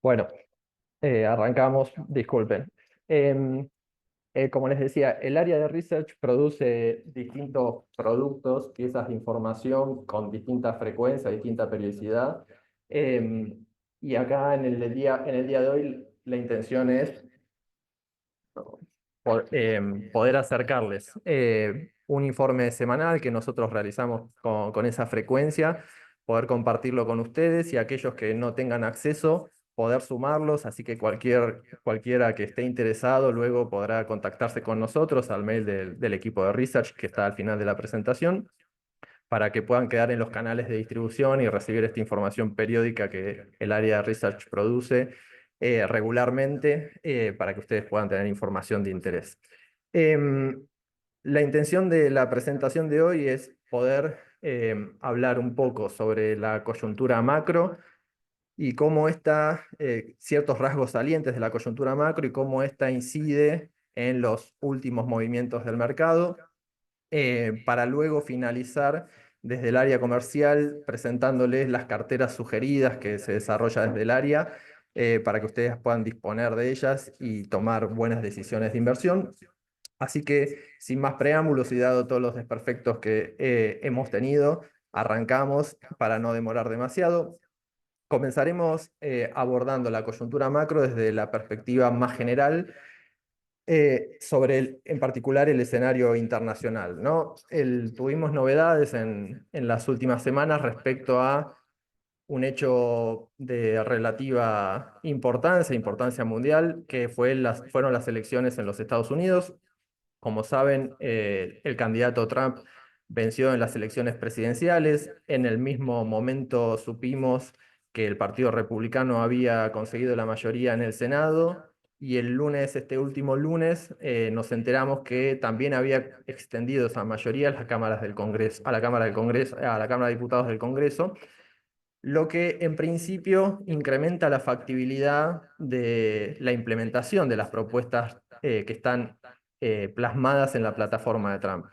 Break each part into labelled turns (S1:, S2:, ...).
S1: Bueno, arrancamos, disculpen. Em, Como les decía, el área de research produce distintos productos, piezas de información con distinta frecuencia, distinta periodicidad. Em, y acá en el día de hoy la intención es poder acercarles un informe semanal que nosotros realizamos con esa frecuencia, poder compartirlo con ustedes y aquellos que no tengan acceso, poder sumarlos, así que cualquiera que esté interesado luego podrá contactarse con nosotros al mail del equipo de research que está al final de la presentación para que puedan quedar en los canales de distribución y recibir esta información periódica que el área de research produce regularmente para que ustedes puedan tener información de interés. Em, la intención de la presentación de hoy es poder hablar un poco sobre la coyuntura macro y cómo está, ciertos rasgos salientes de la coyuntura macro y cómo esta incide en los últimos movimientos del mercado para luego finalizar desde el área comercial presentándoles las carteras sugeridas que se desarrolla desde el área para que ustedes puedan disponer de ellas y tomar buenas decisiones de inversión. Así que, sin más preámbulos y dado todos los desperfectos que hemos tenido, arrancamos para no demorar demasiado. Comenzaremos abordando la coyuntura macro desde la perspectiva más general sobre en particular el escenario internacional, ¿no? Tuvimos novedades en las últimas semanas respecto a un hecho de relativa importancia mundial, que fueron las elecciones en los Estados Unidos. Como saben, el candidato Trump venció en las elecciones presidenciales. En el mismo momento supimos que el Partido Republicano había conseguido la mayoría en el Senado y el lunes, este último lunes, nos enteramos que también había extendido esa mayoría a las cámaras del Congreso, a la Cámara del Congreso, a la Cámara de Diputados del Congreso, lo que en principio incrementa la factibilidad de la implementación de las propuestas que están plasmadas en la plataforma de Trump.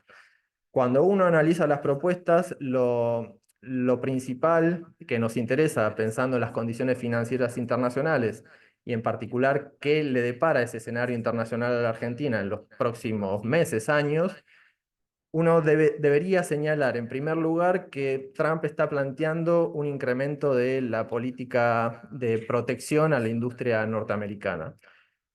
S1: Cuando uno analiza las propuestas, lo principal que nos interesa, pensando en las condiciones financieras internacionales y en particular qué le depara ese escenario internacional a la Argentina en los próximos meses, años, uno debería señalar en primer lugar que Trump está planteando un incremento de la política de protección a la industria norteamericana.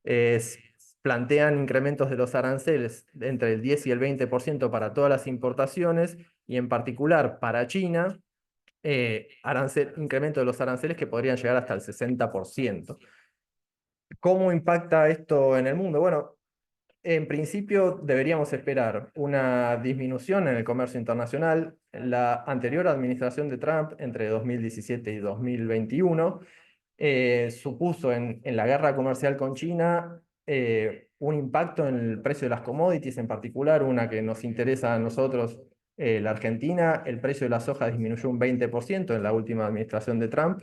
S1: Es, Plantean incrementos de los aranceles de entre el 10 y el 20% para todas las importaciones y en particular para China, incremento de los aranceles que podrían llegar hasta el 60%. ¿Cómo impacta esto en el mundo? Bueno, en principio deberíamos esperar una disminución en el comercio internacional. La anterior administración de Trump, entre 2017 y 2021, supuso en la guerra comercial con China un impacto en el precio de las commodities, en particular una que nos interesa a nosotros, la Argentina. El precio de la soja disminuyó un 20% en la última administración de Trump,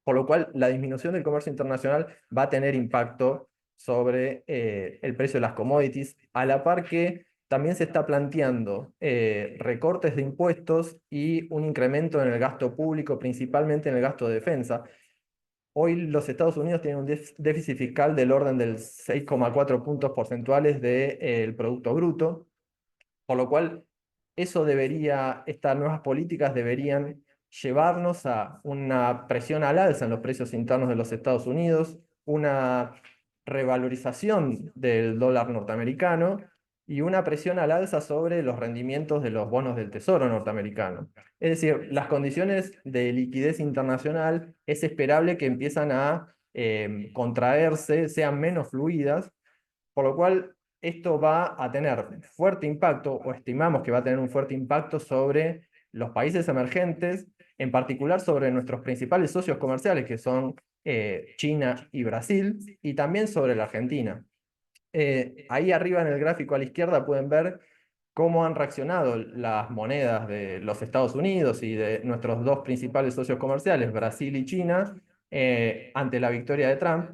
S1: por lo cual la disminución del comercio internacional va a tener impacto sobre el precio de las commodities, a la par que también se está planteando recortes de impuestos y un incremento en el gasto público, principalmente en el gasto de defensa. Hoy los Estados Unidos tienen un déficit fiscal del orden del 6,4 puntos porcentuales del Producto Bruto, por lo cual estas nuevas políticas deberían llevarnos a una presión al alza en los precios internos de los Estados Unidos, una revalorización del dólar norteamericano y una presión al alza sobre los rendimientos de los bonos del Tesoro norteamericano. Es decir, las condiciones de liquidez internacional es esperable que empiezan a contraerse, sean menos fluidas, por lo cual esto va a tener fuerte impacto, o estimamos que va a tener un fuerte impacto sobre los países emergentes, en particular sobre nuestros principales socios comerciales, que son China y Brasil, y también sobre la Argentina. Ahí arriba en el gráfico a la izquierda pueden ver cómo han reaccionado las monedas de los Estados Unidos y de nuestros dos principales socios comerciales, Brasil y China, ante la victoria de Trump.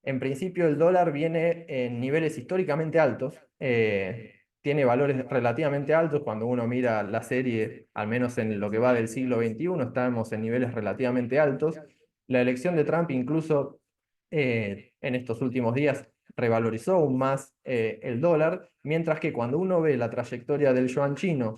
S1: En principio, el dólar viene en niveles históricamente altos, tiene valores relativamente altos. Cuando uno mira la serie, al menos en lo que va del siglo XXI, estamos en niveles relativamente altos. La elección de Trump incluso en estos últimos días revalorizó aún más el dólar, mientras que cuando uno ve la trayectoria del yuan chino,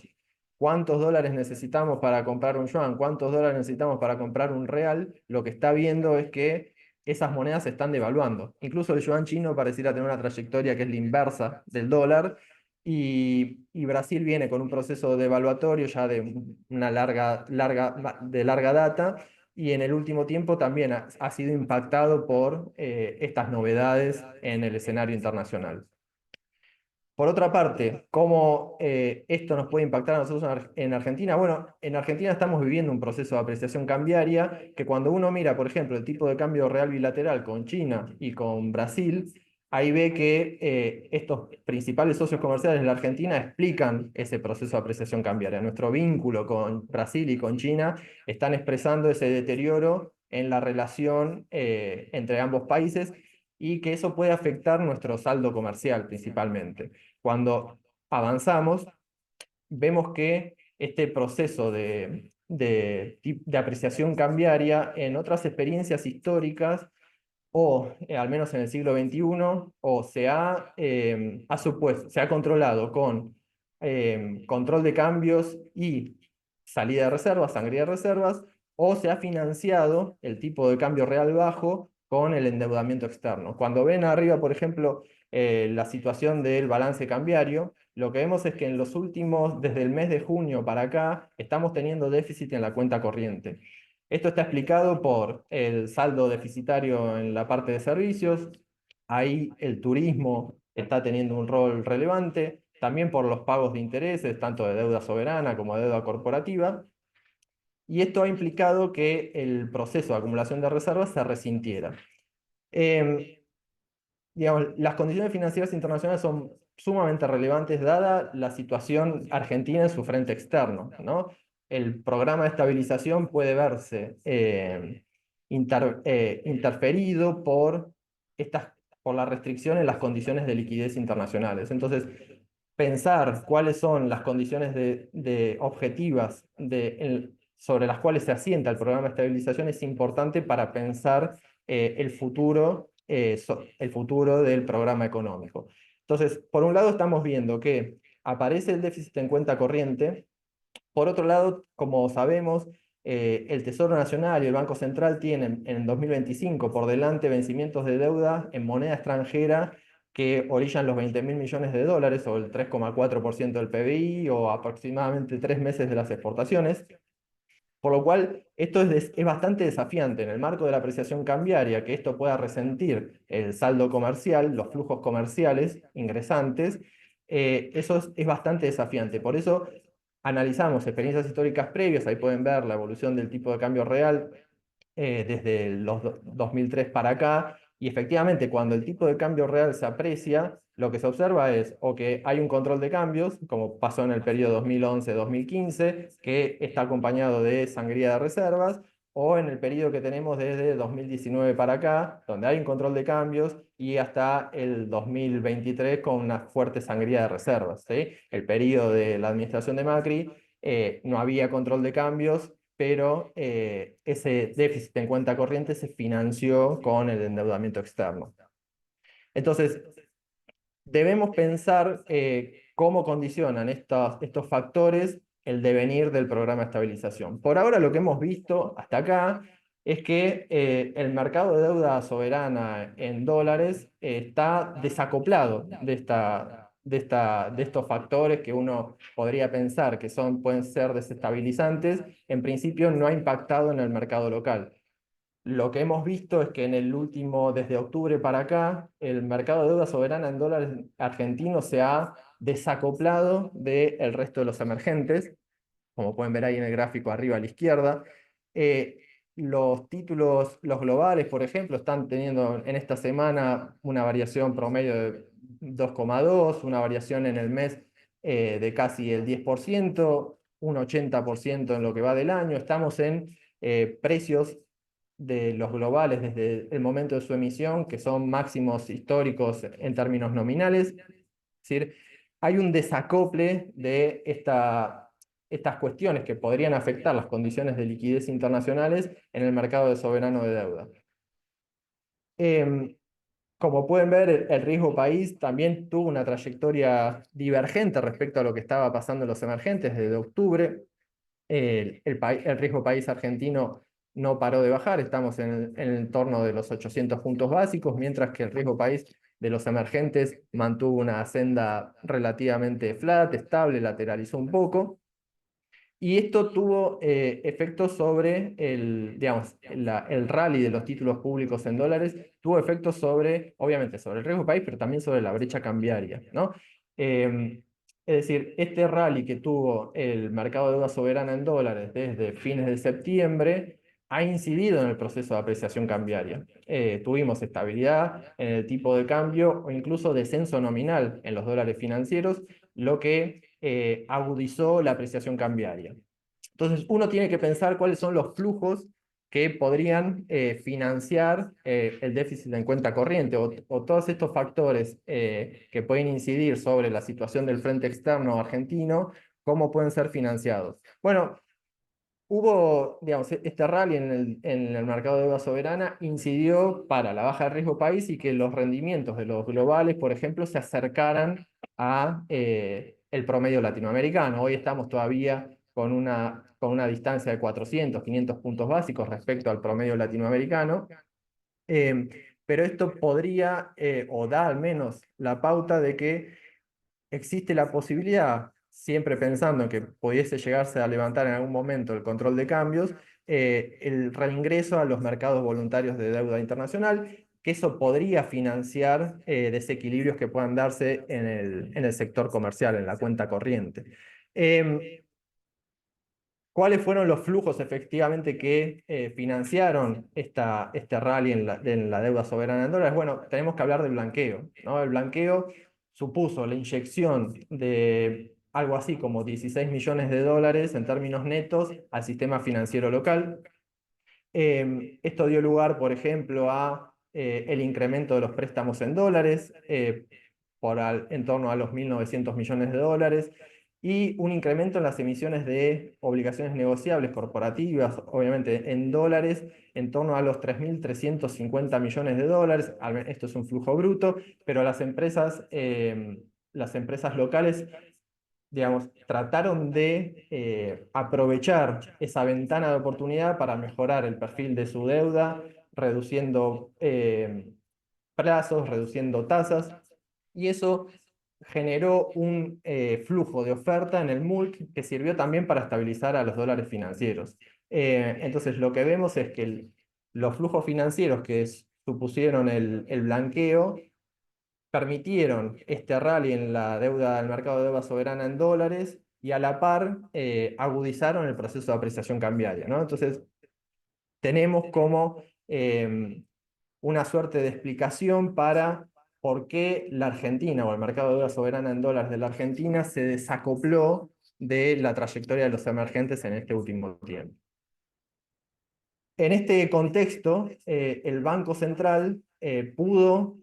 S1: cuántos dólares necesitamos para comprar un yuan, cuántos dólares necesitamos para comprar un real, lo que está viendo es que esas monedas se están devaluando. Incluso el yuan chino pareciera tener una trayectoria que es la inversa del dólar, y Brasil viene con un proceso devaluatorio ya de una de larga data, y en el último tiempo también ha sido impactado por estas novedades en el escenario internacional. Por otra parte, ¿cómo esto nos puede impactar a nosotros en Argentina? Bueno, en Argentina estamos viviendo un proceso de apreciación cambiaria que cuando uno mira, por ejemplo, el tipo de cambio real bilateral con China y con Brasil, ahí ve que estos principales socios comerciales de la Argentina explican ese proceso de apreciación cambiaria. Nuestro vínculo con Brasil y con China están expresando ese deterioro en la relación entre ambos países, y que eso puede afectar nuestro saldo comercial principalmente. Cuando avanzamos, vemos que este proceso de apreciación cambiaria en otras experiencias históricas, o al menos en el siglo XXI, o se ha controlado con control de cambios y salida de reservas, sangría de reservas, o se ha financiado el tipo de cambio real bajo con el endeudamiento externo. Cuando ven arriba, por ejemplo, la situación del balance cambiario, lo que vemos es que en los últimos, desde el mes de junio para acá, estamos teniendo déficit en la cuenta corriente. Esto está explicado por el saldo deficitario en la parte de servicios. Ahí el turismo está teniendo un rol relevante, también por los pagos de intereses, tanto de deuda soberana como de deuda corporativa, y esto ha implicado que el proceso de acumulación de reservas se resintiera. Eh, digamos, las condiciones financieras internacionales son sumamente relevantes dada la situación argentina en su frente externo, ¿no? El programa de estabilización puede verse interferido por la restricción en las condiciones de liquidez internacionales. Entonces, pensar cuáles son las condiciones objetivas sobre las cuales se asienta el programa de estabilización es importante para pensar el futuro del programa económico. Entonces, por un lado estamos viendo que aparece el déficit en cuenta corriente. Por otro lado, como sabemos, el Tesoro Nacional y el Banco Central tienen en 2025 por delante vencimientos de deuda en moneda extranjera que orillan los 20.000 millones de dólares, o el 3,4% del PBI, o aproximadamente 3 meses de las exportaciones. Por lo cual, esto es bastante desafiante en el marco de la apreciación cambiaria, que esto pueda resentir el saldo comercial, los flujos comerciales ingresantes. Eso es bastante desafiante. Por eso analizamos experiencias históricas previas, ahí pueden ver la evolución del tipo de cambio real desde los 2003 para acá, y efectivamente cuando el tipo de cambio real se aprecia, lo que se observa es o que hay un control de cambios, como pasó en el periodo 2011-2015, que está acompañado de sangría de reservas, o en el periodo que tenemos desde 2019 para acá, donde hay un control de cambios, y hasta el 2023 con una fuerte sangría de reservas, ¿sí? El periodo de la administración de Macri no había control de cambios, pero ese déficit en cuenta corriente se financió con el endeudamiento externo. Entonces, debemos pensar cómo condicionan estos factores el devenir del programa de estabilización. Por ahora lo que hemos visto hasta acá es que el mercado de deuda soberana en dólares está desacoplado de estos factores que uno podría pensar que pueden ser desestabilizantes. En principio no ha impactado en el mercado local. Lo que hemos visto es que desde octubre para acá, el mercado de deuda soberana en dólares argentinos se ha desacoplado del resto de los emergentes, como pueden ver ahí en el gráfico arriba a la izquierda. Eh, los títulos, los globales, por ejemplo, están teniendo en esta semana una variación promedio de 2,2, una variación en el mes de casi el 10%, un 80% en lo que va del año. Estamos en precios de los globales desde el momento de su emisión, que son máximos históricos en términos nominales. Es decir, hay un desacople de estas cuestiones que podrían afectar las condiciones de liquidez internacionales en el mercado de soberano de deuda. Como pueden ver, el riesgo país también tuvo una trayectoria divergente respecto a lo que estaba pasando en los emergentes desde octubre. El riesgo país argentino no paró de bajar, estamos en el torno de los 800 puntos básicos, mientras que el riesgo país de los emergentes mantuvo una senda relativamente flat, estable, lateralizó un poco. Y esto tuvo efectos sobre digamos, el rally de los títulos públicos en dólares, tuvo efectos sobre, obviamente, sobre el riesgo país, pero también sobre la brecha cambiaria, ¿no? Es decir, este rally que tuvo el mercado de deuda soberana en dólares desde fines de septiembre ha incidido en el proceso de apreciación cambiaria. Tuvimos estabilidad en el tipo de cambio o incluso descenso nominal en los dólares financieros, lo que agudizó la apreciación cambiaria. Entonces, uno tiene que pensar cuáles son los flujos que podrían financiar el déficit en cuenta corriente o todos estos factores que pueden incidir sobre la situación del frente externo argentino, cómo pueden ser financiados. Bueno, hubo, digamos, este rally en el mercado de deuda soberana incidió para la baja de riesgo país y que los rendimientos de los globales, por ejemplo, se acercaran a el promedio latinoamericano. Hoy estamos todavía con una distancia de 400, 500 puntos básicos respecto al promedio latinoamericano. Eh, pero esto podría, o da al menos la pauta de que existe la posibilidad, siempre pensando en que pudiese llegarse a levantar en algún momento el control de cambios, el reingreso a los mercados voluntarios de deuda internacional, que eso podría financiar desequilibrios que puedan darse en el sector comercial, en la cuenta corriente. Em, ¿Cuáles fueron los flujos efectivamente que financiaron este rally en la deuda soberana en dólares? Bueno, tenemos que hablar del blanqueo, ¿no? El blanqueo supuso la inyección de algo así como 16 millones de dólares en términos netos al sistema financiero local. Esto dio lugar, por ejemplo, a el incremento de los préstamos en dólares en torno a los 1.900 millones de dólares y un incremento en las emisiones de obligaciones negociables corporativas, obviamente en dólares, en torno a los 3.350 millones de dólares. Esto es un flujo bruto, pero las empresas locales, digamos, trataron de aprovechar esa ventana de oportunidad para mejorar el perfil de su deuda, reduciendo plazos, reduciendo tasas, y eso generó un flujo de oferta en el MULC que sirvió también para estabilizar a los dólares financieros. Entonces, lo que vemos es que los flujos financieros que supusieron el blanqueo permitieron este rally en la deuda del mercado de deuda soberana en dólares y a la par agudizaron el proceso de apreciación cambiaria, ¿no? Entonces, tenemos como una suerte de explicación para por qué la Argentina o el mercado de deuda soberana en dólares de la Argentina se desacopló de la trayectoria de los emergentes en este último tiempo. En este contexto, el Banco Central pudo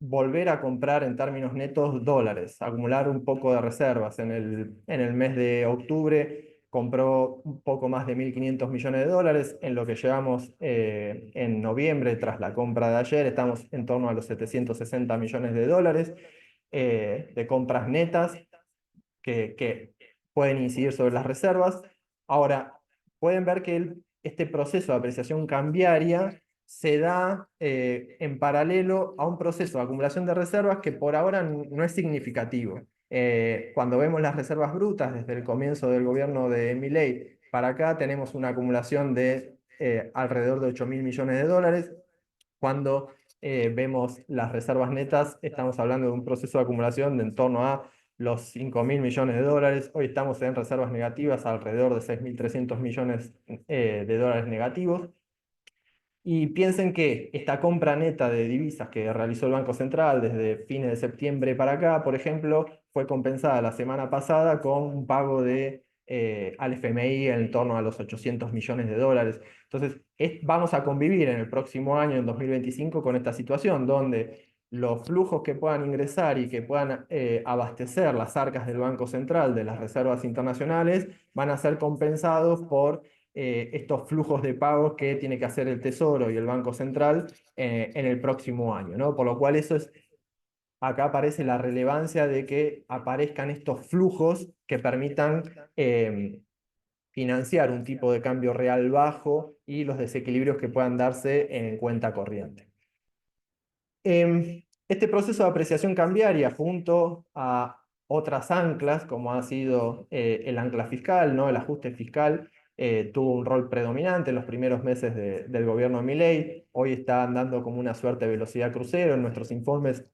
S1: volver a comprar en términos netos dólares, acumular un poco de reservas. En el mes de octubre compró un poco más de 1.500 millones de dólares. En lo que llevamos en noviembre, tras la compra de ayer, estamos en torno a los 760 millones de dólares de compras netas que pueden incidir sobre las reservas. Ahora, pueden ver que este proceso de apreciación cambiaria se da en paralelo a un proceso de acumulación de reservas que por ahora no es significativo. Cuando vemos las reservas brutas desde el comienzo del gobierno de Milei para acá, tenemos una acumulación de alrededor de 8.000 millones de dólares. Cuando vemos las reservas netas, estamos hablando de un proceso de acumulación de en torno a los 5.000 millones de dólares. Hoy estamos en reservas negativas, alrededor de 6.300 millones de dólares negativos. Y piensen que esta compra neta de divisas que realizó el Banco Central desde fines de septiembre para acá, por ejemplo, fue compensada la semana pasada con un pago al FMI en torno a los 800 millones de dólares. Entonces, vamos a convivir en el próximo año, en 2025, con esta situación donde los flujos que puedan ingresar y que puedan abastecer las arcas del Banco Central de las reservas internacionales van a ser compensados por estos flujos de pagos que tiene que hacer el Tesoro y el Banco Central en el próximo año, ¿no? Por lo cual acá aparece la relevancia de que aparezcan estos flujos que permitan financiar un tipo de cambio real bajo y los desequilibrios que puedan darse en cuenta corriente. Este proceso de apreciación cambiaria junto a otras anclas, como ha sido el ancla fiscal, ¿no? El ajuste fiscal, tuvo un rol predominante en los primeros meses del gobierno de Milei. Hoy está andando como una suerte de velocidad crucero. En nuestros informes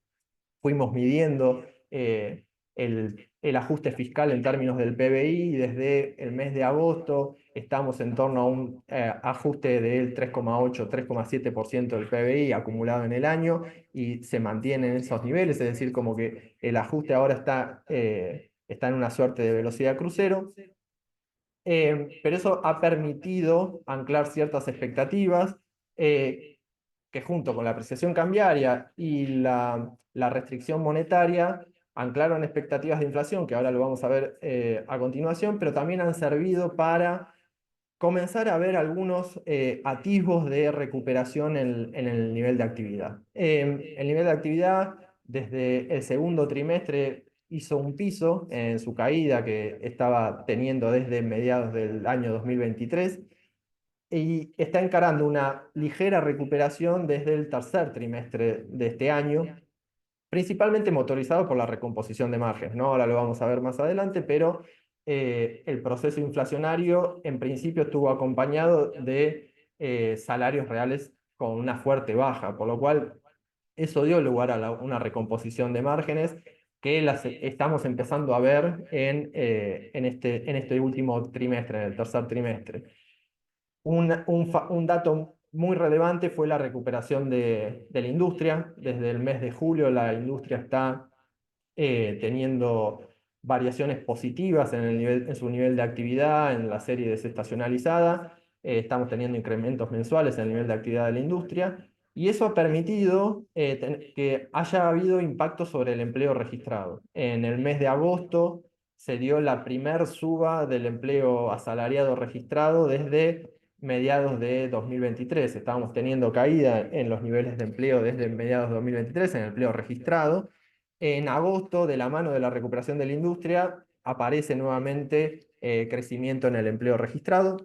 S1: fuimos midiendo el ajuste fiscal en términos del PBI y desde el mes de agosto estamos en torno a un ajuste del 3,8-3,7% del PBI acumulado en el año y se mantiene en esos niveles, es decir, como que el ajuste ahora está en una suerte de velocidad crucero. Pero eso ha permitido anclar ciertas expectativas que junto con la apreciación cambiaria y la restricción monetaria anclaron expectativas de inflación, que ahora lo vamos a ver a continuación, pero también han servido para comenzar a ver algunos atisbos de recuperación en el nivel de actividad. El nivel de actividad desde el segundo trimestre hizo un piso en su caída que estaba teniendo desde mediados del año 2023 y está encarando una ligera recuperación desde el tercer trimestre de este año, principalmente motorizado por la recomposición de márgenes, ¿no? Ahora lo vamos a ver más adelante, pero el proceso inflacionario en principio estuvo acompañado de salarios reales con una fuerte baja, por lo cual eso dio lugar a una recomposición de márgenes que las estamos empezando a ver en este último trimestre, en el tercer trimestre. Un dato muy relevante fue la recuperación de la industria. Desde el mes de julio la industria está teniendo variaciones positivas en su nivel de actividad, en la serie desestacionalizada. Estamos teniendo incrementos mensuales en el nivel de actividad de la industria. Y eso ha permitido que haya habido impacto sobre el empleo registrado. En el mes de agosto se dio la primer suba del empleo asalariado registrado desde mediados de 2023. Estábamos teniendo caída en los niveles de empleo desde mediados de 2023 en el empleo registrado. En agosto, de la mano de la recuperación de la industria, aparece nuevamente crecimiento en el empleo registrado.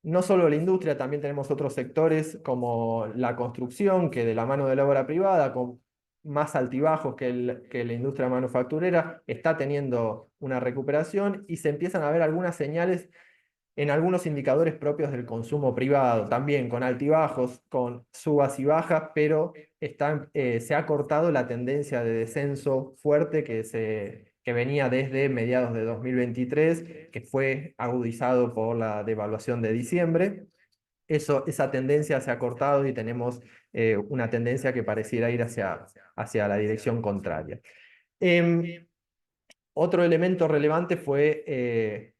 S1: No solo la industria, también tenemos otros sectores como la construcción, que de la mano de la obra privada, con más altibajos que la industria manufacturera, está teniendo una recuperación y se empiezan a ver algunas señales en algunos indicadores propios del consumo privado, también con altibajos, con subas y bajas, pero se ha cortado la tendencia de descenso fuerte que venía desde mediados de 2023, que fue agudizado por la devaluación de diciembre. Esa tendencia se ha cortado y tenemos una tendencia que pareciera ir hacia la dirección contraria. Otro elemento relevante fue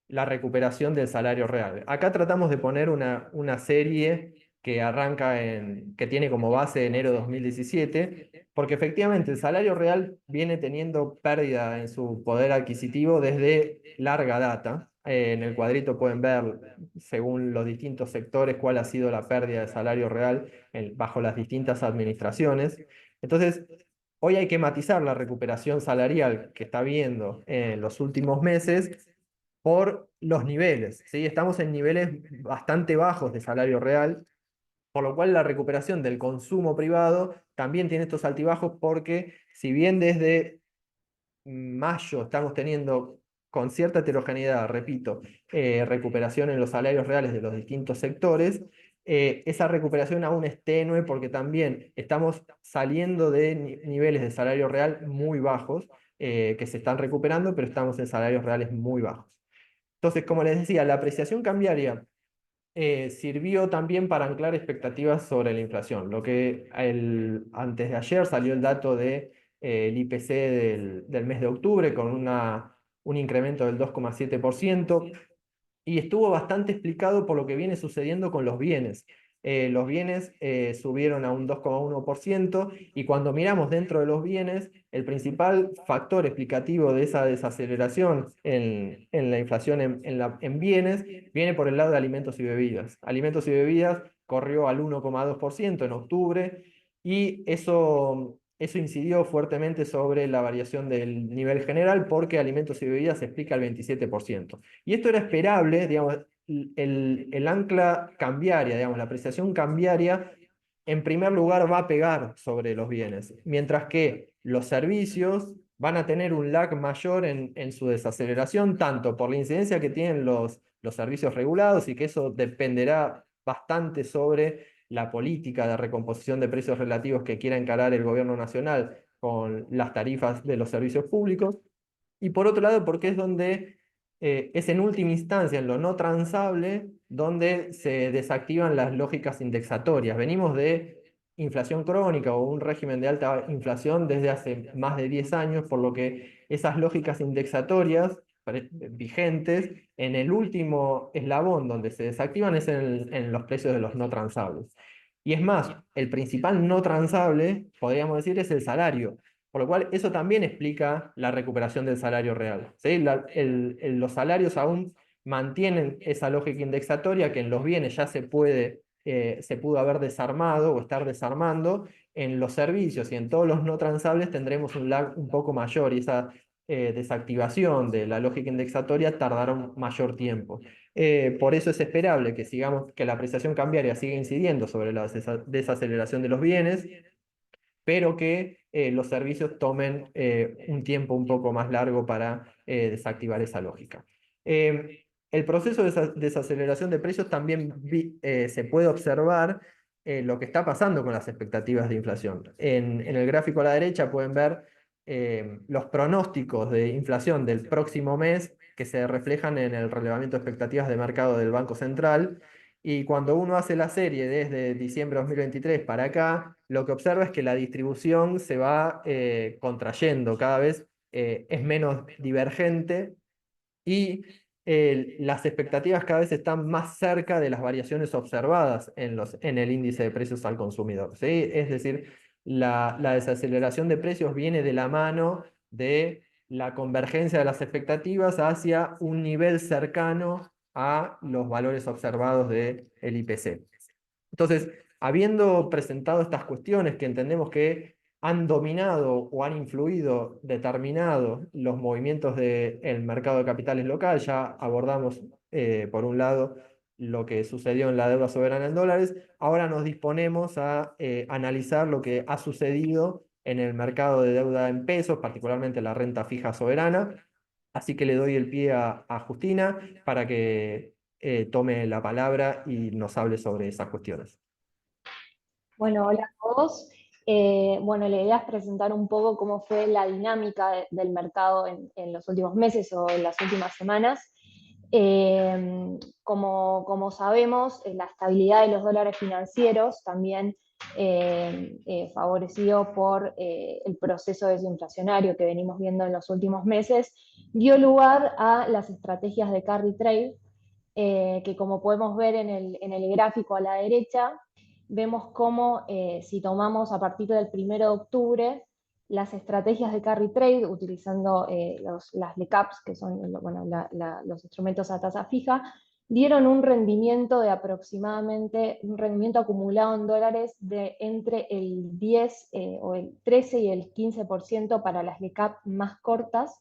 S1: la recuperación del salario real. Acá tratamos de poner una serie que tiene como base enero de 2017, porque efectivamente el salario real viene teniendo pérdida en su poder adquisitivo desde larga data. En el cuadrito pueden ver, según los distintos sectores, cuál ha sido la pérdida de salario real bajo las distintas administraciones. Entonces, hoy hay que matizar la recuperación salarial que está viendo en los últimos meses por los niveles, ¿sí? Estamos en niveles bastante bajos de salario real, por lo cual la recuperación del consumo privado también tiene estos altibajos porque si bien desde mayo estamos teniendo con cierta heterogeneidad, repito, recuperación en los salarios reales de los distintos sectores, esa recuperación aún es tenue porque también estamos saliendo de niveles de salario real muy bajos que se están recuperando, pero estamos en salarios reales muy bajos. Entonces, como les decía, la apreciación cambiaria sirvió también para anclar expectativas sobre la inflación. Antes de ayer salió el dato del IPC del mes de octubre con un incremento del 2,7% y estuvo bastante explicado por lo que viene sucediendo con los bienes. los bienes subieron a un 2,1%, y cuando miramos dentro de los bienes, el principal factor explicativo de esa desaceleración en la inflación en bienes viene por el lado de alimentos y bebidas. Alimentos y bebidas corrió al 1,2% en octubre, y eso incidió fuertemente sobre la variación del nivel general, porque alimentos y bebidas se explica el 27%. Y esto era esperable, digamos, el ancla cambiaria, digamos, la apreciación cambiaria, en primer lugar va a pegar sobre los bienes, mientras que los servicios van a tener un lag mayor en su desaceleración, tanto por la incidencia que tienen los servicios regulados, y que eso dependerá bastante sobre la política de recomposición de precios relativos que quiera encarar el gobierno nacional con las tarifas de los servicios públicos, y por otro lado porque es donde es en última instancia, en lo no transable, donde se desactivan las lógicas indexatorias. Venimos de inflación crónica o un régimen de alta inflación desde hace más de 10 años, por lo que esas lógicas indexatorias vigentes, en el último eslabón donde se desactivan es en los precios de los no transables. Y es más, el principal no transable, podríamos decir, es el salario, por lo cual eso también explica la recuperación del salario real, ¿sí? Los salarios aún mantienen esa lógica indexatoria que en los bienes ya se pudo haber desarmado o estar desarmando. En los servicios y en todos los no transables tendremos un lag un poco mayor, y esa desactivación de la lógica indexatoria tardará un mayor tiempo. Por eso es esperable que que la apreciación cambiaria siga incidiendo sobre la desaceleración de los bienes, pero que los servicios tomen un tiempo un poco más largo para desactivar esa lógica. El proceso de desaceleración de precios también se puede observar lo que está pasando con las expectativas de inflación. En el gráfico a la derecha pueden ver los pronósticos de inflación del próximo mes, que se reflejan en el relevamiento de expectativas de mercado del Banco Central. Y cuando uno hace la serie desde diciembre de 2023 para acá, lo que observa es que la distribución se va contrayendo, cada vez es menos divergente, y las expectativas cada vez están más cerca de las variaciones observadas en el índice de precios al consumidor, ¿sí? Es decir, la desaceleración de precios viene de la mano de la convergencia de las expectativas hacia un nivel cercano a los valores observados del IPC. Entonces, habiendo presentado estas cuestiones que entendemos que han dominado o han influido, determinado los movimientos del mercado de capitales local, ya abordamos, por un lado, lo que sucedió en la deuda soberana en dólares. Ahora nos disponemos a analizar lo que ha sucedido en el mercado de deuda en pesos, particularmente la renta fija soberana. Así que le doy el pie a Justina para que tome la palabra y nos hable sobre esas cuestiones.
S2: Bueno, hola a todos. Bueno, la idea es presentar un poco cómo fue la dinámica del mercado en los últimos meses o en las últimas semanas. Como sabemos, la estabilidad de los dólares financieros también favorecido por el proceso desinflacionario que venimos viendo en los últimos meses, dio lugar a las estrategias de carry trade, que como podemos ver en el gráfico a la derecha, vemos cómo si tomamos a partir del 1 de octubre las estrategias de carry trade utilizando las LECAPs, que son bueno, los instrumentos a tasa fija, dieron un rendimiento de aproximadamente, un rendimiento acumulado en dólares de entre el 10 o el 13 y el 15% para las LECAP más cortas,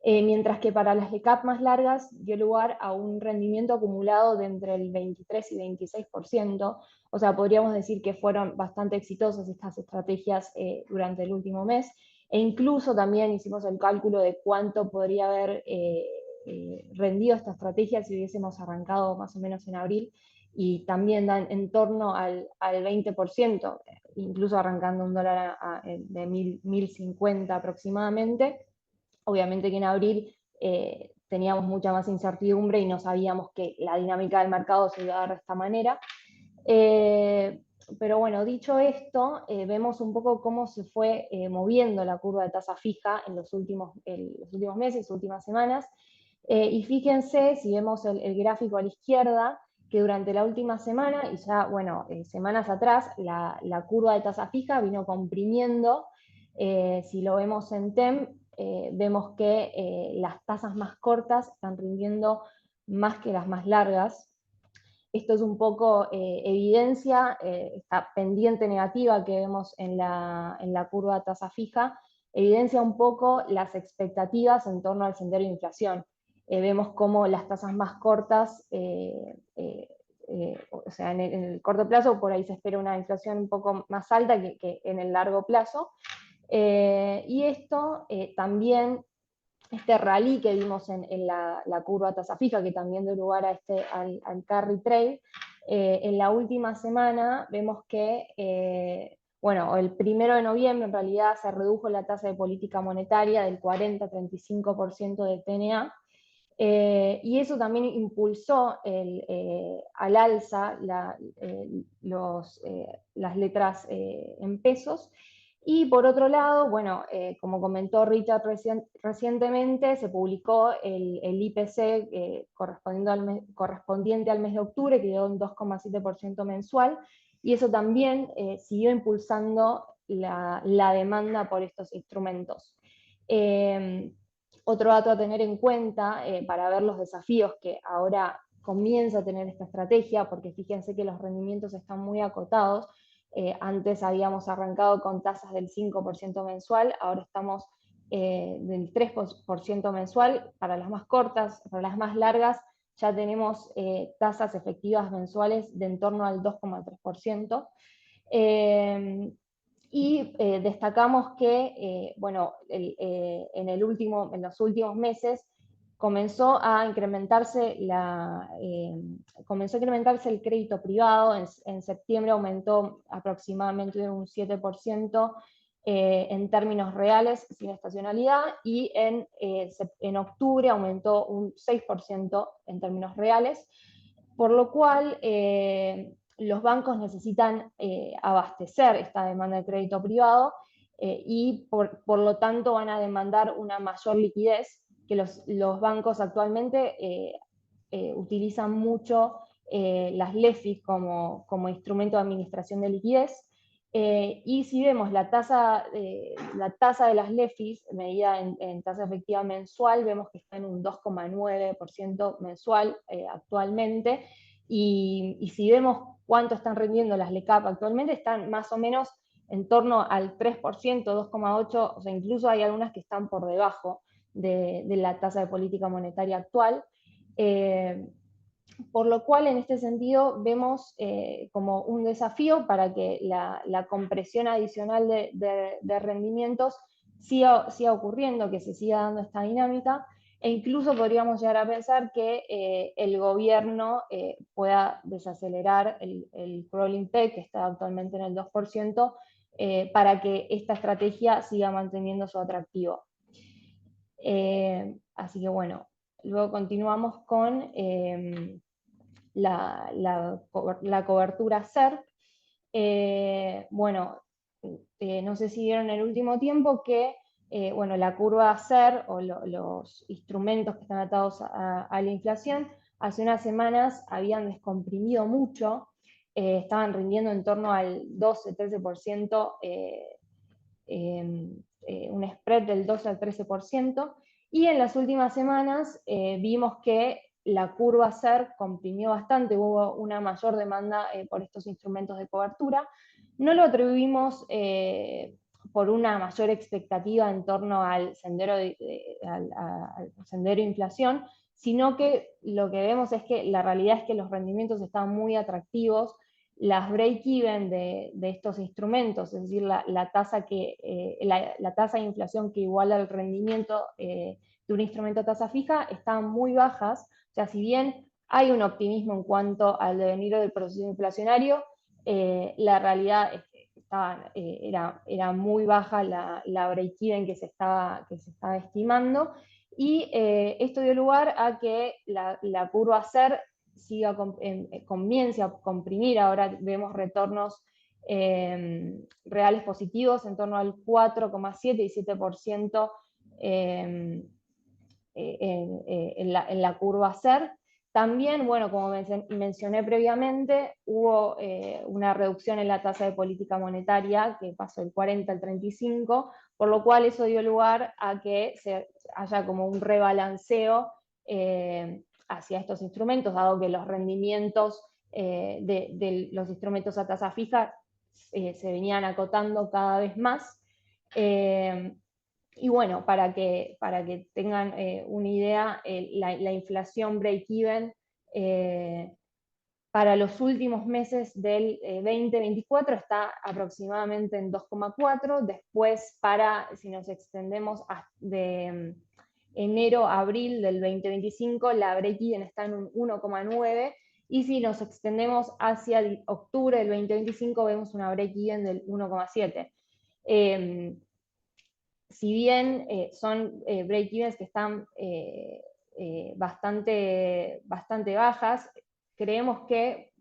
S2: mientras que para las LECAP más largas dio lugar a un rendimiento acumulado de entre el 23 y 26%. O sea, podríamos decir que fueron bastante exitosas estas estrategias durante el último mes, e incluso también hicimos el cálculo de cuánto podría haber rendido esta estrategia si hubiésemos arrancado más o menos en abril, y también dan en torno al 20%, incluso arrancando un dólar de 1.050 aproximadamente. Obviamente que en abril teníamos mucha más incertidumbre y no sabíamos que la dinámica del mercado se iba a dar de esta manera. Pero bueno, dicho esto, vemos un poco cómo se fue moviendo la curva de tasa fija en los últimos meses, últimas semanas. Y fíjense, si vemos el gráfico a la izquierda, que durante la última semana, y ya, bueno, semanas atrás, la curva de tasa fija vino comprimiendo. Si lo vemos en TEM, vemos que las tasas más cortas están rindiendo más que las más largas. Esto es un poco evidencia, esta pendiente negativa que vemos en la curva de tasa fija, evidencia un poco las expectativas en torno al sendero de inflación. Vemos cómo las tasas más cortas, o sea, en el corto plazo por ahí se espera una inflación un poco más alta que en el largo plazo. Y esto también, este rally que vimos en la curva tasa fija, que también dio lugar a al carry trade, en la última semana vemos que, bueno, el 1 de noviembre en realidad se redujo la tasa de política monetaria del 40 a 35% de TNA, y eso también impulsó al alza las letras en pesos. Y por otro lado, bueno, como comentó Richard recientemente, se publicó el IPC correspondiente al mes de octubre, que dio un 2,7% mensual, y eso también siguió impulsando la demanda por estos instrumentos. Otro dato a tener en cuenta para ver los desafíos que ahora comienza a tener esta estrategia, porque fíjense que los rendimientos están muy acotados. Antes habíamos arrancado con tasas del 5% mensual, ahora estamos del 3% mensual para las más cortas. Para las más largas ya tenemos tasas efectivas mensuales de en torno al 2,3%. Y destacamos que, bueno, en los últimos meses comenzó a incrementarse el crédito privado. En septiembre aumentó aproximadamente un 7% en términos reales, sin estacionalidad, y en octubre aumentó un 6% en términos reales, por lo cual los bancos necesitan abastecer esta demanda de crédito privado, y por lo tanto van a demandar una mayor liquidez, que los bancos actualmente utilizan mucho las LEFIs como instrumento de administración de liquidez. Y si vemos la tasa de las LEFIs medida en tasa efectiva mensual, vemos que está en un 2,9% mensual actualmente. Y si vemos cuánto están rindiendo las LECAP actualmente, están más o menos en torno al 3%, 2,8%, o sea, incluso hay algunas que están por debajo de la tasa de política monetaria actual. Por lo cual, en este sentido, vemos como un desafío para que la compresión adicional de rendimientos siga ocurriendo, que se siga dando esta dinámica, e incluso podríamos llegar a pensar que el gobierno pueda desacelerar el crawling peg, que está actualmente en el 2%, para que esta estrategia siga manteniendo su atractivo. Así que bueno, luego continuamos con la cobertura SERP. Bueno, no sé si vieron en el último tiempo que bueno, la curva SER o los instrumentos que están atados a la inflación, hace unas semanas habían descomprimido mucho, estaban rindiendo en torno al 12-13%, un spread del 12 al 13%, y en las últimas semanas vimos que la curva SER comprimió bastante, hubo una mayor demanda por estos instrumentos de cobertura. No lo atribuimos por una mayor expectativa en torno al sendero de inflación, sino que lo que vemos es que la realidad es que los rendimientos están muy atractivos. Las break-even de estos instrumentos, es decir, la tasa de inflación que iguala el rendimiento de un instrumento a tasa fija, están muy bajas. O sea, si bien hay un optimismo en cuanto al devenir del proceso inflacionario, la realidad es que era muy baja la break-even que se estaba estimando, y esto dio lugar a que la curva SER comience a comprimir. Ahora vemos retornos reales positivos en torno al 4,7 y 7% en la curva SER. También, bueno, como mencioné previamente, hubo una reducción en la tasa de política monetaria que pasó del 40 al 35, por lo cual eso dio lugar a que haya como un rebalanceo hacia estos instrumentos, dado que los rendimientos de los instrumentos a tasa fija se venían acotando cada vez más. Y bueno, para que tengan una idea, la inflación break-even para los últimos meses del 2024 está aproximadamente en 2,4. Después, si nos extendemos de enero a abril del 2025, la break-even está en un 1,9. Y si nos extendemos hacia octubre del 2025, vemos una break-even del 1,7. Si bien son break-evens que están bastante bajas, creemos que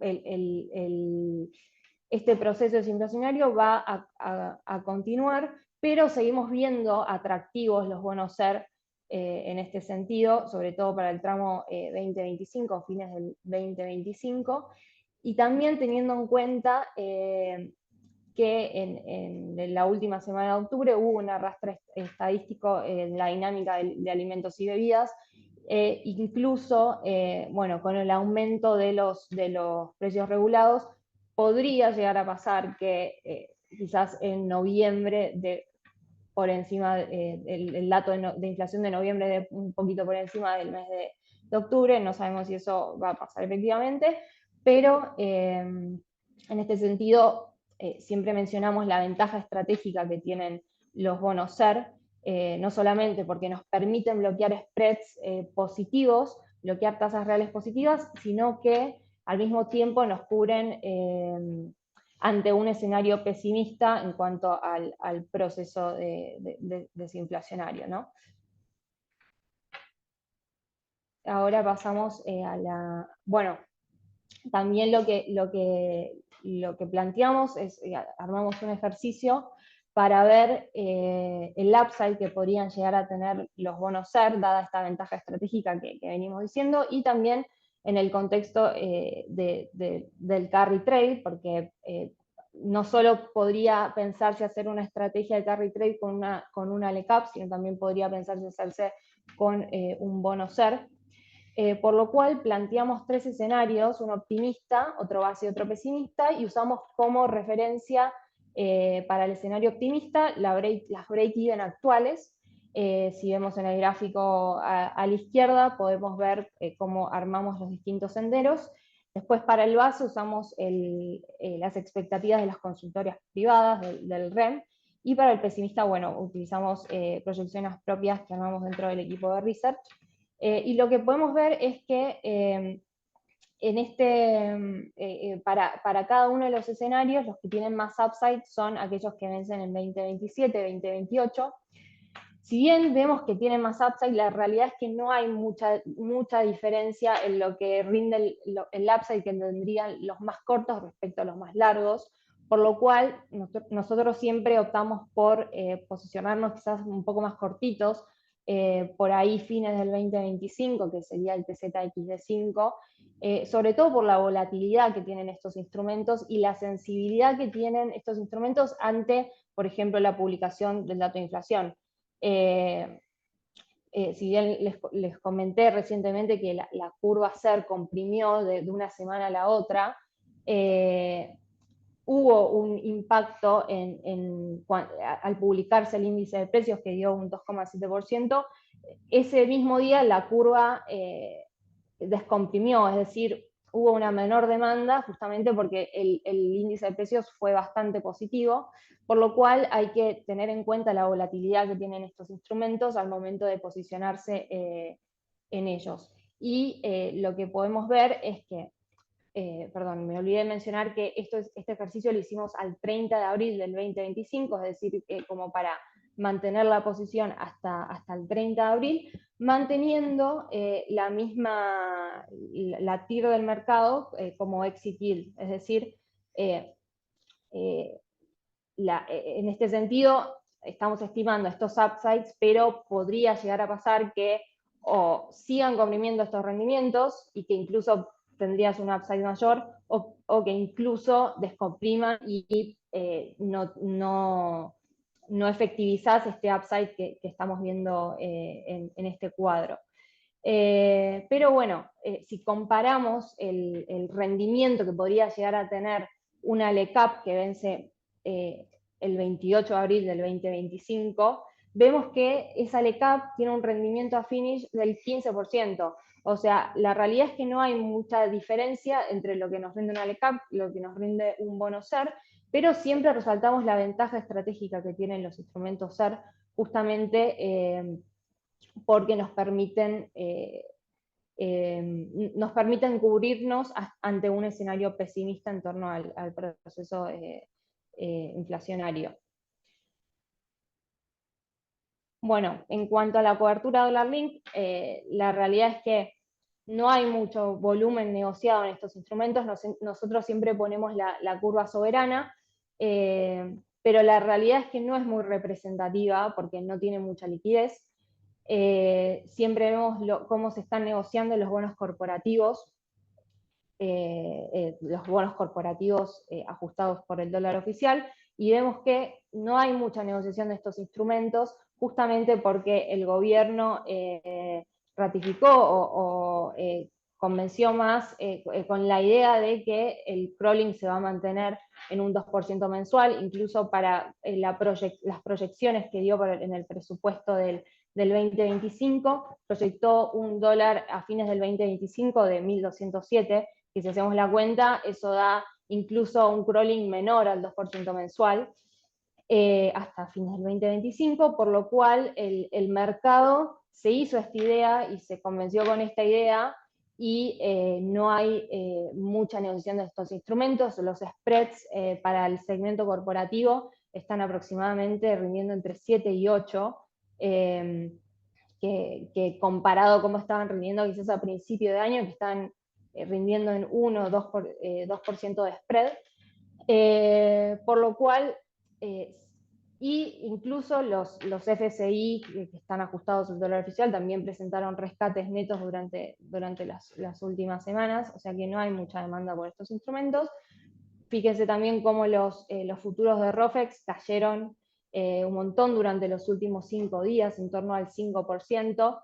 S2: este proceso desinflacionario va a continuar, pero seguimos viendo atractivos los bonos SER en este sentido, sobre todo para el tramo 2025, fines del 2025, y también teniendo en cuenta que en la última semana de octubre hubo un arrastre estadístico en la dinámica de alimentos y bebidas, incluso, bueno, con el aumento de los precios regulados, podría llegar a pasar que quizás en noviembre, por encima, el dato de inflación de noviembre de un poquito por encima del mes de octubre, no sabemos si eso va a pasar efectivamente, pero en este sentido, siempre mencionamos la ventaja estratégica que tienen los bonos SER, no solamente porque nos permiten bloquear spreads positivos, bloquear tasas reales positivas, sino que al mismo tiempo nos cubren ante un escenario pesimista en cuanto al proceso desinflacionario, ¿no? Ahora pasamos bueno, también lo que planteamos es, armamos un ejercicio para ver el upside que podrían llegar a tener los bonos SER, dada esta ventaja estratégica que venimos diciendo, y también en el contexto del carry trade, porque no solo podría pensarse hacer una estrategia de carry trade con una LECAP, sino también podría pensarse hacerse con un bono SER. Por lo cual planteamos tres escenarios, uno optimista, otro base y otro pesimista, y usamos como referencia para el escenario optimista las break-even actuales. Si vemos en el gráfico a la izquierda, podemos ver cómo armamos los distintos senderos. Después para el base usamos las expectativas de las consultoras privadas del REM, y para el pesimista, bueno, utilizamos proyecciones propias que armamos dentro del equipo de research. Y lo que podemos ver es que para cada uno de los escenarios, los que tienen más upside son aquellos que vencen en 2027, 2028. Si bien vemos que tienen más upside, la realidad es que no hay mucha diferencia en lo que rinde el upside que tendrían los más cortos respecto a los más largos, por lo cual nosotros siempre optamos por posicionarnos quizás un poco más cortitos, por ahí fines del 2025, que sería el TZXD5, sobre todo por la volatilidad que tienen estos instrumentos y la sensibilidad que tienen estos instrumentos ante, por ejemplo, la publicación del dato de inflación. Si bien les comenté recientemente que la curva SER comprimió de una semana a la otra, hubo un impacto al publicarse el índice de precios que dio un 2,7%. Ese mismo día la curva descomprimió, es decir, hubo una menor demanda justamente porque el índice de precios fue bastante positivo, por lo cual hay que tener en cuenta la volatilidad que tienen estos instrumentos al momento de posicionarse en ellos. Y lo que podemos ver es que, perdón, me olvidé de mencionar que este ejercicio lo hicimos al 30 de abril del 2025, es decir, como para mantener la posición hasta el 30 de abril, manteniendo la misma, la TIR del mercado como exit yield, es decir, en este sentido estamos estimando estos upsides, pero podría llegar a pasar que o sigan comprimiendo estos rendimientos y que incluso tendrías un upside mayor, o que incluso descompriman y no efectivizás este upside que estamos viendo en este cuadro. Pero bueno, si comparamos el rendimiento que podría llegar a tener una LECAP que vence el 28 de abril del 2025, vemos que esa LECAP tiene un rendimiento a finish del 15%. O sea, la realidad es que no hay mucha diferencia entre lo que nos rinde una LECAP y lo que nos rinde un bono SER, pero siempre resaltamos la ventaja estratégica que tienen los instrumentos SER, justamente porque nos permiten cubrirnos ante un escenario pesimista en torno al proceso inflacionario. Bueno, en cuanto a la cobertura dólar link, la realidad es que no hay mucho volumen negociado en estos instrumentos. Nosotros siempre ponemos la curva soberana, pero la realidad es que no es muy representativa porque no tiene mucha liquidez. Siempre vemos cómo se están negociando los bonos corporativos, ajustados por el dólar oficial, y vemos que no hay mucha negociación de estos instrumentos, justamente porque el gobierno ratificó o convenció más con la idea de que el crawling se va a mantener en un 2% mensual, incluso para las proyecciones que dio en el presupuesto del 2025, proyectó un dólar a fines del 2025 de 1.207, que si hacemos la cuenta, eso da incluso un crawling menor al 2% mensual, hasta fines del 2025, por lo cual el mercado se hizo esta idea y se convenció con esta idea, y no hay mucha negociación de estos instrumentos. Los spreads para el segmento corporativo están aproximadamente rindiendo entre 7 y 8, que comparado a cómo estaban rindiendo quizás a principio de año, que están rindiendo en 1 o 2% de spread, por lo cual, y incluso los FSI que están ajustados al dólar oficial también presentaron rescates netos durante las últimas semanas, o sea que no hay mucha demanda por estos instrumentos. Fíjense también cómo los futuros de ROFEX cayeron un montón durante los últimos 5 días, en torno al 5%,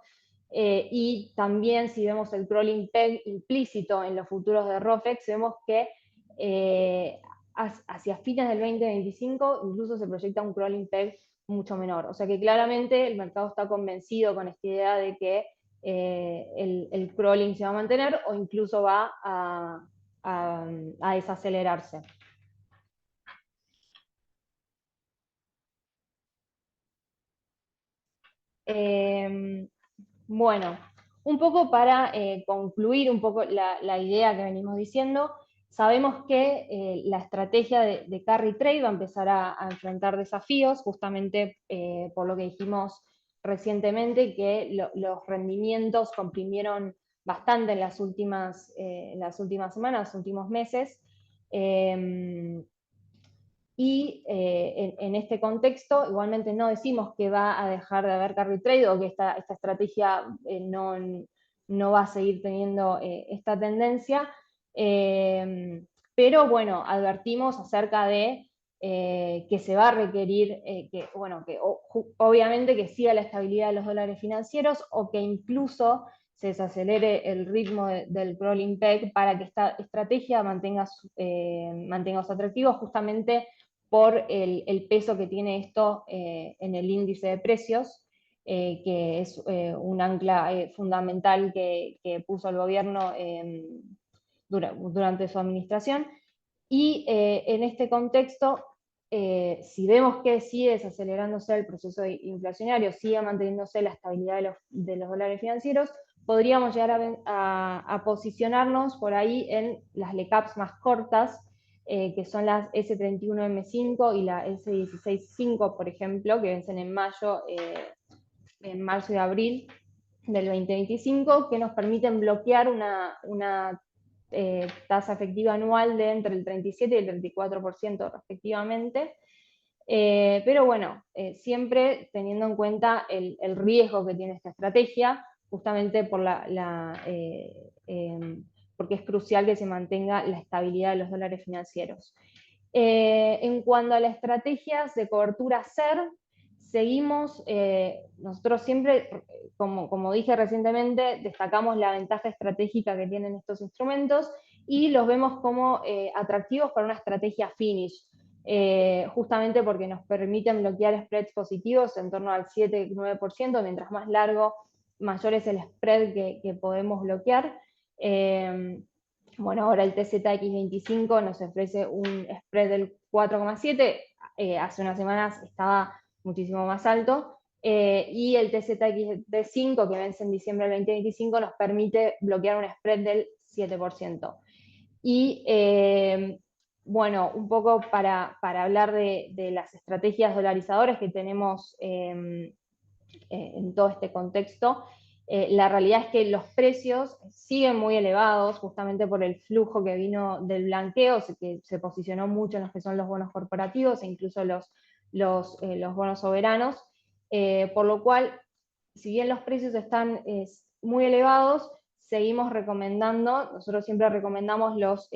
S2: y también si vemos el crawling peg implícito en los futuros de ROFEX, vemos que hacia fines del 2025 incluso se proyecta un crawling peg mucho menor. O sea que claramente el mercado está convencido con esta idea de que el crawling se va a mantener o incluso va a desacelerarse. Bueno, un poco para concluir un poco la idea que venimos diciendo, sabemos que la estrategia de carry trade va a empezar a enfrentar desafíos, justamente por lo que dijimos recientemente, que los rendimientos comprimieron bastante en las últimas semanas, los últimos meses. Y en este contexto, igualmente no decimos que va a dejar de haber carry trade o que esta estrategia no va a seguir teniendo esta tendencia, pero bueno, advertimos acerca de que se va a requerir, obviamente que siga la estabilidad de los dólares financieros, o que incluso se desacelere el ritmo del crawling peg para que esta estrategia mantenga su atractivo, justamente por el peso que tiene esto en el índice de precios, que es un ancla fundamental que puso el gobierno durante su administración. Y en este contexto, si vemos que sigue desacelerándose el proceso inflacionario, sigue manteniéndose la estabilidad de los dólares financieros, podríamos llegar a posicionarnos por ahí en las LECAPs más cortas, que son las S31M5 y la S165, por ejemplo, que vencen en marzo y abril del 2025, que nos permiten bloquear una tasa efectiva anual de entre el 37 y el 34% respectivamente. Pero bueno, siempre teniendo en cuenta el riesgo que tiene esta estrategia, justamente porque es crucial que se mantenga la estabilidad de los dólares financieros. En cuanto a las estrategias de cobertura SER, seguimos, nosotros siempre, como dije recientemente, destacamos la ventaja estratégica que tienen estos instrumentos y los vemos como atractivos para una estrategia finish, justamente porque nos permiten bloquear spreads positivos en torno al 7-9%, mientras más largo, mayor es el spread que podemos bloquear. Bueno, ahora el TZX25 nos ofrece un spread del 4,7, hace unas semanas estaba muchísimo más alto, y el TZXD5, que vence en diciembre del 2025, nos permite bloquear un spread del 7%. Y bueno, un poco para hablar de las estrategias dolarizadoras que tenemos en todo este contexto, la realidad es que los precios siguen muy elevados justamente por el flujo que vino del blanqueo, que se posicionó mucho en los que son los bonos corporativos e incluso los bonos soberanos, por lo cual, si bien los precios están muy elevados, seguimos recomendando, nosotros siempre recomendamos los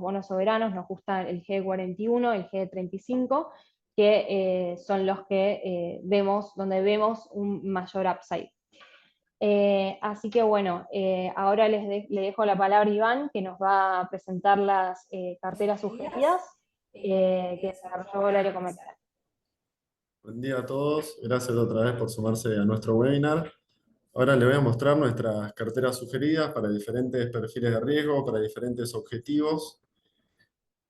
S2: bonos soberanos, nos gusta el G41, el G35, que son los que donde vemos un mayor upside. Así que bueno, ahora le dejo la palabra a Iván, que nos va a presentar las carteras sugeridas que desarrolló el área comercial.
S3: Buen día a todos, gracias otra vez por sumarse a nuestro webinar. Ahora les voy a mostrar nuestras carteras sugeridas para diferentes perfiles de riesgo, para diferentes objetivos,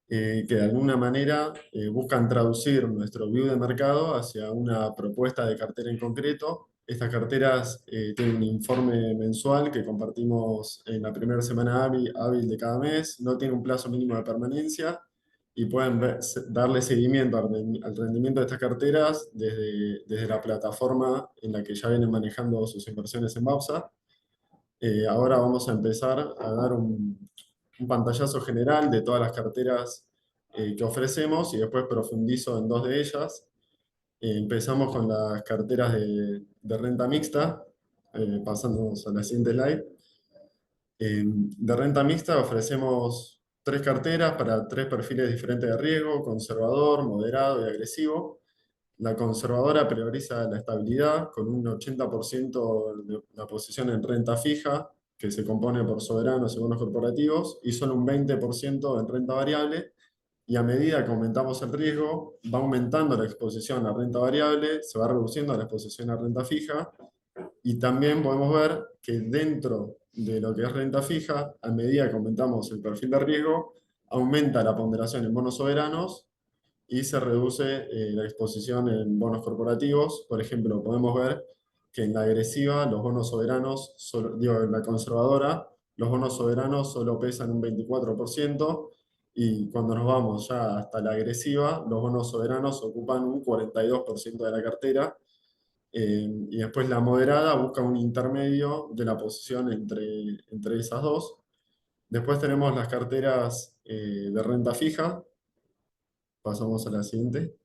S3: que de alguna manera buscan traducir nuestro view de mercado hacia una propuesta de cartera en concreto. Estas carteras tienen un informe mensual que compartimos en la primera semana hábil de cada mes, no tiene un plazo mínimo de permanencia y pueden darle seguimiento al rendimiento de estas carteras desde la plataforma en la que ya vienen manejando sus inversiones en Babsa. Ahora vamos a empezar a dar un pantallazo general de todas las carteras que ofrecemos y después profundizo en dos de ellas. Empezamos con las carteras de renta mixta, pasándonos a la siguiente slide. De renta mixta ofrecemos tres carteras para tres perfiles diferentes de riesgo: conservador, moderado y agresivo. La conservadora prioriza la estabilidad con un 80% de la posición en renta fija, que se compone por soberanos y bonos corporativos, y solo un 20% en renta variable. Y a medida que aumentamos el riesgo, va aumentando la exposición a renta variable, se va reduciendo la exposición a renta fija, y también podemos ver que dentro de lo que es renta fija, a medida que aumentamos el perfil de riesgo, aumenta la ponderación en bonos soberanos y se reduce la exposición en bonos corporativos. Por ejemplo, podemos ver que en la agresiva, los bonos soberanos, en la conservadora, los bonos soberanos solo pesan un 24%, y cuando nos vamos ya hasta la agresiva, los bonos soberanos ocupan un 42% de la cartera. Y después la moderada busca un intermedio de la posición entre esas dos. Después tenemos las carteras de renta fija. Pasamos a la siguiente.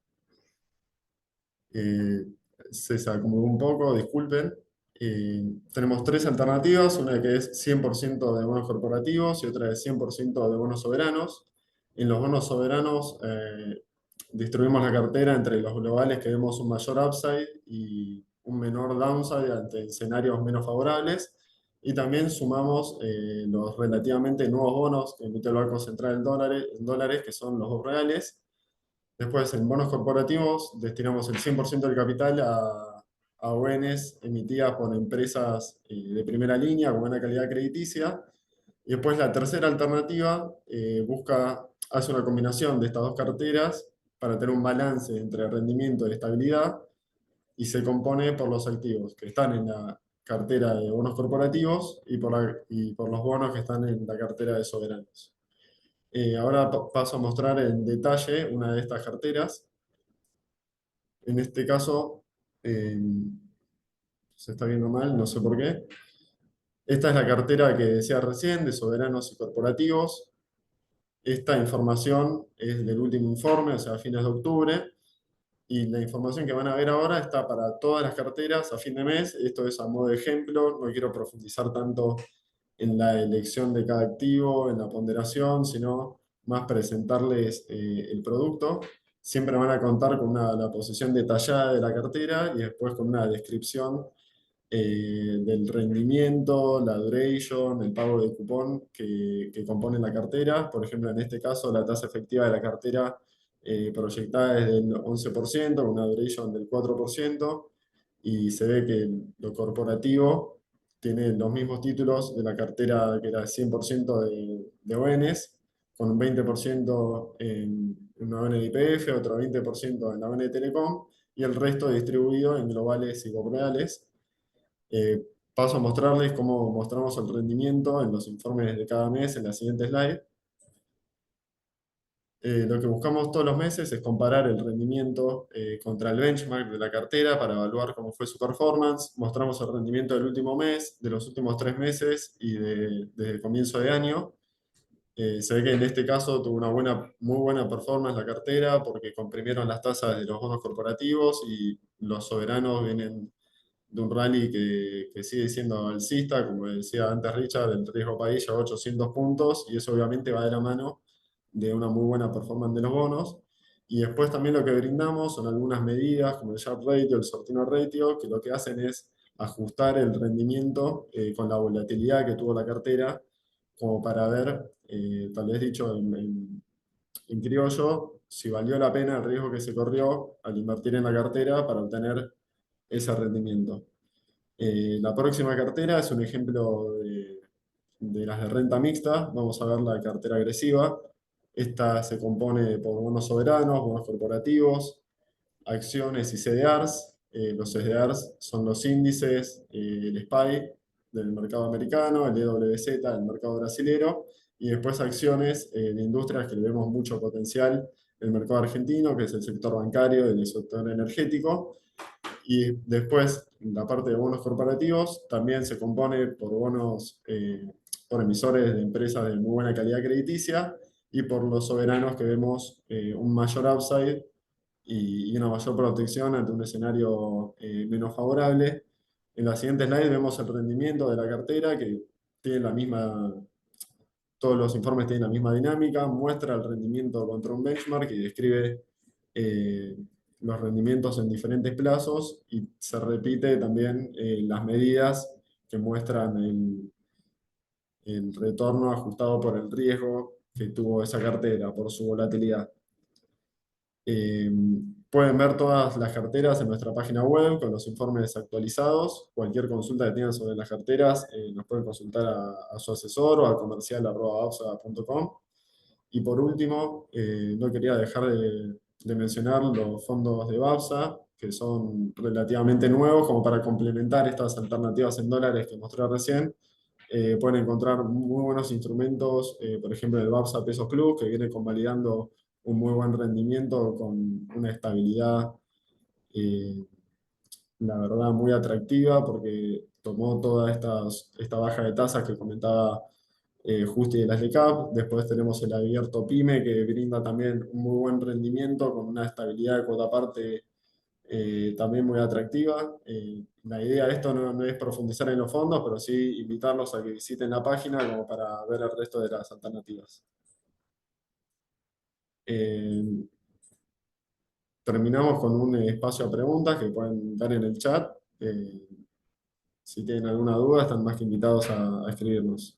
S3: Se acomodó un poco, disculpen. Tenemos tres alternativas, una que es 100% de bonos corporativos y otra es 100% de bonos soberanos. En los bonos soberanos distribuimos la cartera entre los globales que vemos un mayor upside y un menor downside ante escenarios menos favorables. Y también sumamos los relativamente nuevos bonos que emite el Banco Central en dólares, que son los 2 reales. Después, en bonos corporativos, destinamos el 100% del capital a ONs emitidas por empresas de primera línea con buena calidad crediticia. Y después la tercera alternativa hace una combinación de estas dos carteras para tener un balance entre rendimiento y estabilidad, y se compone por los activos que están en la cartera de bonos corporativos y por los bonos que están en la cartera de soberanos. Ahora paso a mostrar en detalle una de estas carteras. En este caso, se está viendo mal, no sé por qué. Esta es la cartera que decía recién, de soberanos y. Esta información es del último informe, o sea, a fines de octubre. Y la información que van a ver ahora está para todas las carteras a fin de mes. Esto es a modo de ejemplo, no quiero profundizar tanto en la elección de cada activo, en la ponderación, sino más presentarles el producto. Siempre van a contar con la posición detallada de la cartera y después con una descripción del rendimiento, la duration, el pago de cupón que compone la cartera. Por ejemplo, en este caso, la tasa efectiva de la cartera proyectada es del 11%, con una duration del 4%, y se ve que lo corporativo tiene los mismos títulos de la cartera que era 100% de ONs, con un 20% en una ON de YPF, otro 20% en la ON de Telecom, y el resto distribuido en globales y corporales. Paso a mostrarles cómo mostramos el rendimiento en los informes de cada mes en la siguiente slide. Lo que buscamos todos los meses es comparar el rendimiento contra el benchmark de la cartera para evaluar cómo fue su performance. Mostramos el rendimiento del último mes, de los últimos 3 meses y desde el comienzo de año. Se ve que en este caso tuvo una muy buena performance la cartera porque comprimieron las tasas de los bonos corporativos y los soberanos vienen de un rally que sigue siendo alcista, como decía antes Richard, el riesgo país llegó a 800 puntos y eso obviamente va de la mano de una muy buena performance de los bonos. Y después también lo que brindamos son algunas medidas como el Sharpe Ratio, el Sortino Ratio, que lo que hacen es ajustar el rendimiento con la volatilidad que tuvo la cartera, como para ver, tal vez dicho en criollo, si valió la pena el riesgo que se corrió al invertir en la cartera para obtener ese rendimiento. La próxima cartera es un ejemplo de las de renta mixta. Vamos a ver la cartera agresiva. Esta se compone por bonos soberanos, bonos corporativos, acciones y CDRs. Los CDRs son los índices, el SPY del mercado americano, el EWZ del mercado brasilero, y después acciones de industrias que le vemos mucho potencial en el mercado argentino, que es el sector bancario y el sector energético. Y después, la parte de bonos corporativos también se compone por bonos, por emisores de empresas de muy buena calidad crediticia y por los soberanos que vemos un mayor upside y una mayor protección ante un escenario menos favorable. En la siguiente slide vemos el rendimiento de la cartera que tiene la misma, todos los informes tienen la misma dinámica, muestra el rendimiento contra un benchmark y describe eh, los rendimientos en diferentes plazos y se repite también las medidas que muestran el retorno ajustado por el riesgo que tuvo esa cartera, por su volatilidad. Eh, Pueden ver todas las carteras en nuestra página web con los informes actualizados. Cualquier consulta que tengan sobre las carteras nos pueden consultar a su asesor o a comercial@absa.com. Y por último, no quería dejar de mencionar los fondos de BAPSA, que son relativamente nuevos, como para complementar estas alternativas en dólares que mostré recién. Pueden encontrar muy buenos instrumentos, por ejemplo el BAPSA Pesos Plus, que viene convalidando un muy buen rendimiento con una estabilidad, eh, la verdad, muy atractiva, porque tomó toda esta baja de tasas que comentaba Justi de las LECAP. Después tenemos el abierto PYME, que brinda también un muy buen rendimiento con una estabilidad de cuota parte también muy atractiva. La idea de esto no es profundizar en los fondos, pero sí invitarlos a que visiten la página como para ver el resto de las alternativas. Eh, Terminamos con un espacio a preguntas que pueden dar en el chat. Si tienen alguna duda, están más que invitados a escribirnos.